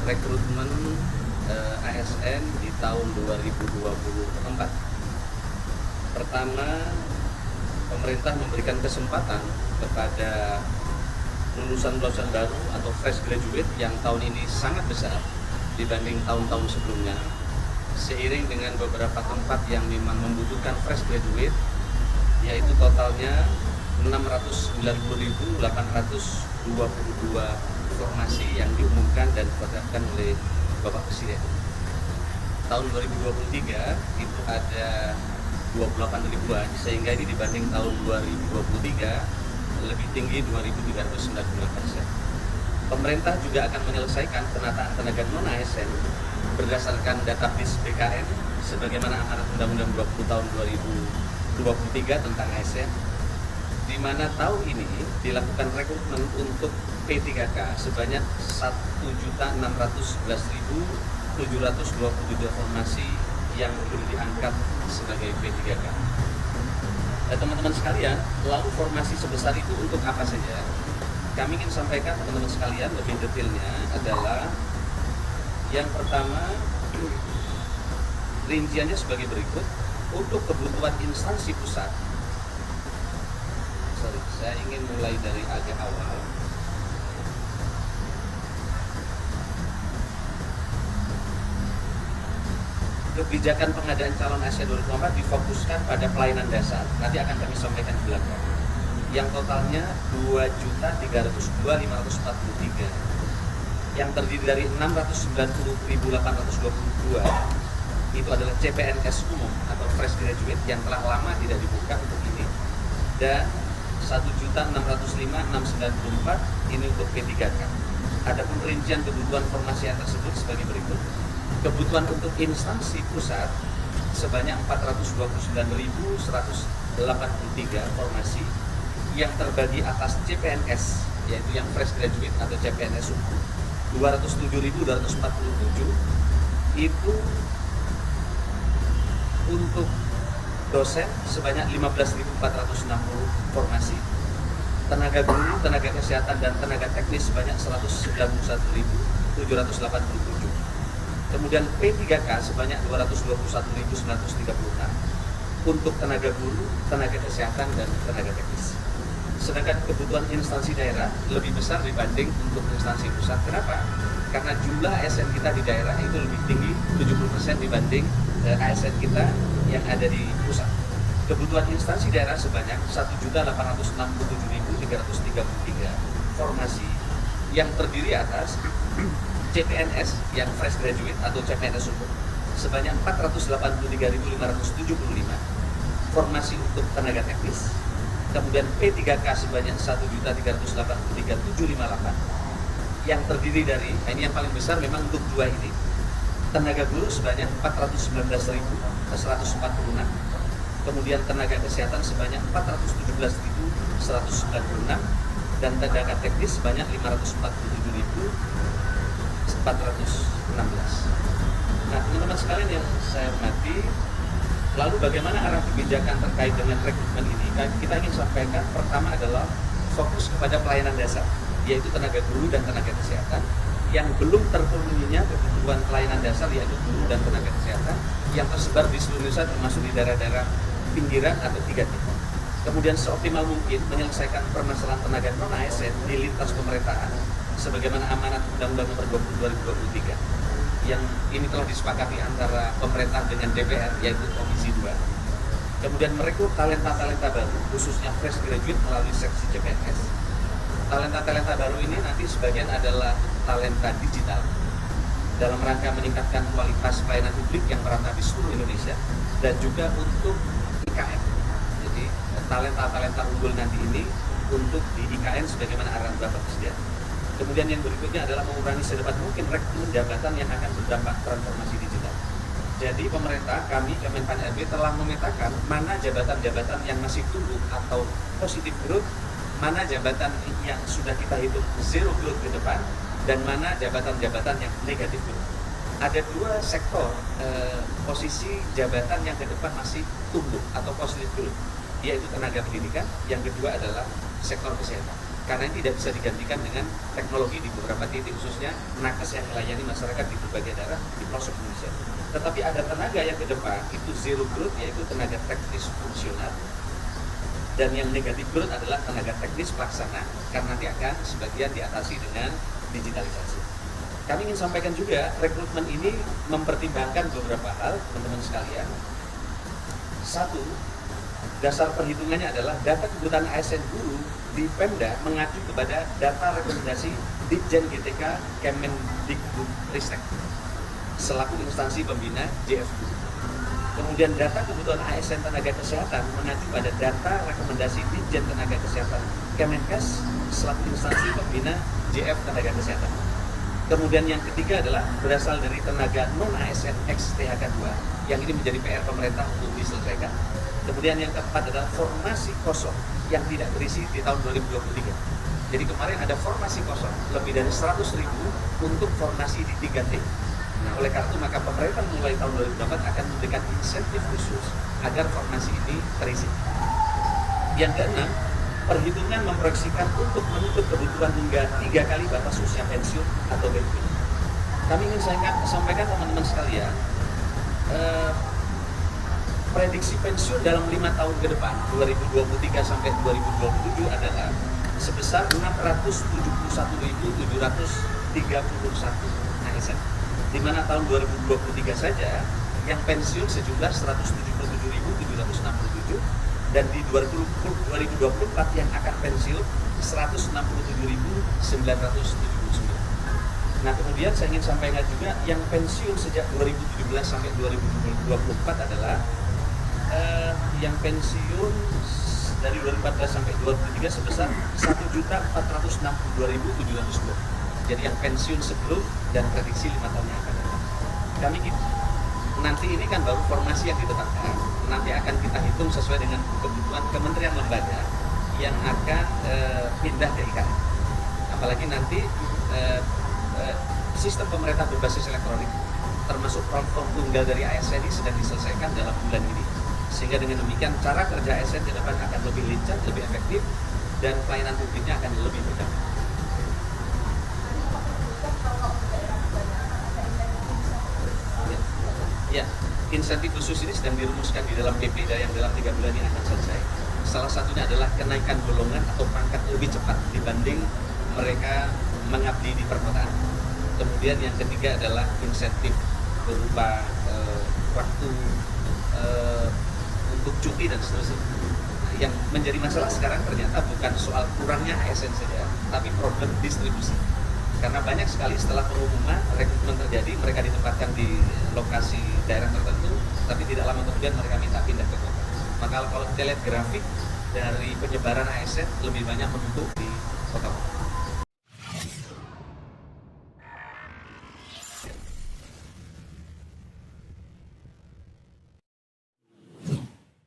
rekrutmen ASN di tahun 2024. Pertama, pemerintah memberikan kesempatan kepada lulusan-lulusan baru atau fresh graduate yang tahun ini sangat besar dibanding tahun-tahun sebelumnya. Seiring dengan beberapa tempat yang memang membutuhkan fresh graduate, yaitu totalnya 690.822 formasi yang diumumkan dan diprogrammkan oleh Bapak Presiden. Tahun 2023 itu ada 28 ribuan, sehingga ini dibanding tahun 2023 lebih tinggi 2.399%. Pemerintah juga akan menyelesaikan penataan tenaga non-ASN berdasarkan database BKN sebagaimana amanat Undang-Undang 20 tahun 2023 tentang ASN, di mana tahun ini dilakukan rekrutmen untuk P3K sebanyak 1.611.722 formasi yang belum diangkat sebagai P3K. Teman-teman sekalian, lalu formasi sebesar itu untuk apa saja? Kami ingin sampaikan teman-teman sekalian lebih detailnya adalah yang pertama, rinciannya sebagai berikut. Untuk kebutuhan instansi pusat, saya ingin mulai dari agak awal. Kebijakan pengadaan calon ASN 2024 difokuskan pada pelayanan dasar. Nanti akan kami sampaikan di belakang. Yang totalnya 2.302.543. Yang terdiri dari 690.822 itu adalah CPNS umum atau fresh graduate yang telah lama tidak dibuka untuk ini, dan 1.605.694 ini untuk P3K. Adapun rincian kebutuhan formasi yang tersebut sebagai berikut. Kebutuhan untuk instansi pusat sebanyak 429.183 formasi yang terbagi atas CPNS, yaitu yang fresh graduate atau CPNS umum 207.247, itu untuk dosen sebanyak 15.460 formasi, tenaga guru, tenaga kesehatan, dan tenaga teknis sebanyak 191.787. Kemudian P3K sebanyak 221.936 untuk tenaga guru, tenaga kesehatan, dan tenaga teknis. Sedangkan kebutuhan instansi daerah lebih besar dibanding untuk instansi pusat. Kenapa? Karena jumlah ASN kita di daerah itu lebih tinggi 70% dibanding ASN kita yang ada di pusat. Kebutuhan instansi daerah sebanyak 1.867.333 formasi yang terdiri atas CPNS yang fresh graduate atau CPNS umum sebanyak 483.575 formasi untuk tenaga teknis. Kemudian P3K sebanyak 1.383.758 yang terdiri dari, ini yang paling besar memang untuk dua ini, tenaga guru sebanyak 419.146, kemudian tenaga kesehatan sebanyak 417.196, dan tenaga teknis sebanyak 547.416. Nah, teman-teman sekalian yang saya hormati, lalu bagaimana arah kebijakan terkait dengan rekrutmen ini? Kita ingin sampaikan pertama adalah fokus kepada pelayanan dasar, yaitu tenaga guru dan tenaga kesehatan, yang belum terpenuhinya kebutuhan pelayanan dasar yaitu guru dan tenaga kesehatan yang tersebar di seluruh Indonesia termasuk di daerah-daerah pinggiran atau 3T. Kemudian seoptimal mungkin menyelesaikan permasalahan tenaga non-ASN di lintas pemerintahan sebagaimana amanat Undang-Undang Nomor 20 2023 yang ini telah disepakati antara pemerintah dengan DPR yaitu Komisi 2. Kemudian merekrut talenta-talenta baru khususnya fresh graduate melalui seksi CPNS. Talenta-talenta baru ini nanti sebagian adalah talenta digital dalam rangka meningkatkan kualitas pelayanan publik yang merata di seluruh Indonesia, dan juga untuk IKN. Jadi talenta-talenta unggul nanti ini untuk di IKN sebagaimana arahan Bapak Presiden. Kemudian yang berikutnya adalah mengurangi sedapat mungkin rekrutmen jabatan yang akan berdampak transformasi digital. Jadi pemerintah, kami Kemenpan RB telah memetakan mana jabatan-jabatan yang masih tumbuh atau positif growth, mana jabatan yang sudah kita hitung zero growth ke depan, dan mana jabatan-jabatan yang negatif growth. Ada dua sektor posisi jabatan yang ke depan masih tumbuh atau positif growth, yaitu tenaga pendidikan, yang kedua adalah sektor kesehatan. karena ini tidak bisa digantikan dengan teknologi di beberapa titik, khususnya nakes yang melayani masyarakat di berbagai daerah di pelosok Indonesia. Tetapi ada tenaga yang ke depan itu zero growth, yaitu tenaga teknis fungsional, dan yang negatif growth adalah tenaga teknis pelaksana, karena nanti akan sebagian diatasi dengan digitalisasi. Kami ingin sampaikan juga, rekrutmen ini mempertimbangkan beberapa hal, teman-teman sekalian. Satu, dasar perhitungannya adalah data kebutuhan ASN guru di Pemda mengacu kepada data rekomendasi Ditjen GTK Kemendikbudristek selaku instansi pembina JF Guru. Kemudian data kebutuhan ASN tenaga kesehatan mengacu pada data rekomendasi Ditjen Tenaga Kesehatan Kemenkes selaku instansi pembina JF Tenaga Kesehatan. Kemudian yang ketiga adalah berasal dari tenaga non-ASN ex THK2 yang ini menjadi PR pemerintah untuk diselesaikan. Kemudian yang keempat adalah formasi kosong yang tidak terisi di tahun 2023. Jadi kemarin ada formasi kosong lebih dari 100.000 untuk formasi di 3T. Nah, oleh karena itu maka pemerintah mulai tahun 2024 akan memberikan insentif khusus agar formasi ini terisi. Yang keenam, perhitungan memproyeksikan untuk menutup kebutuhan hingga 3 kali batas usia pensiun atau benefit. Kami ingin sampaikan teman-teman sekalian, prediksi pensiun dalam 5 tahun ke depan 2023 sampai 2027 adalah sebesar 671.731 ASN, di mana tahun 2023 saja yang pensiun sejumlah 177.767 dan di 2024 yang akan pensiun 167.979. Nah, kemudian saya ingin sampaikan juga yang pensiun sejak 2017 sampai 2024 adalah yang pensiun dari 2014 sampai 2023 sebesar 1.462.702. Jadi yang pensiun sebelum dan prediksi 5 tahun yang akan datang. Kami nanti ini kan baru formasi yang ditetapkan, nanti akan kita hitung sesuai dengan kebutuhan kementerian lembaga yang akan pindah ke IKN. Apalagi nanti sistem pemerintah berbasis elektronik termasuk platform tunggal dari ASN ini sedang diselesaikan dalam bulan ini. Sehingga dengan demikian cara kerja ASN ke depan akan lebih lincah, lebih efektif, dan pelayanan publiknya akan lebih berdampak. Ya, insentif khusus ini sedang dirumuskan di dalam PP yang dalam 3 bulan ini akan selesai. Salah satunya adalah kenaikan golongan atau pangkat lebih cepat dibanding mereka mengabdi di perkotaan. Kemudian yang ketiga adalah insentif berupa waktu untuk cuti dan seterusnya. Yang menjadi masalah sekarang ternyata bukan soal kurangnya ASN saja, tapi problem distribusi. Karena banyak sekali setelah pengumuman rekrutmen terjadi, mereka ditempatkan di lokasi daerah tertentu, tapi tidak lama kemudian mereka minta pindah ke kota. Maka kalau kita lihat grafik dari penyebaran ASN lebih banyak menumpuk di kota.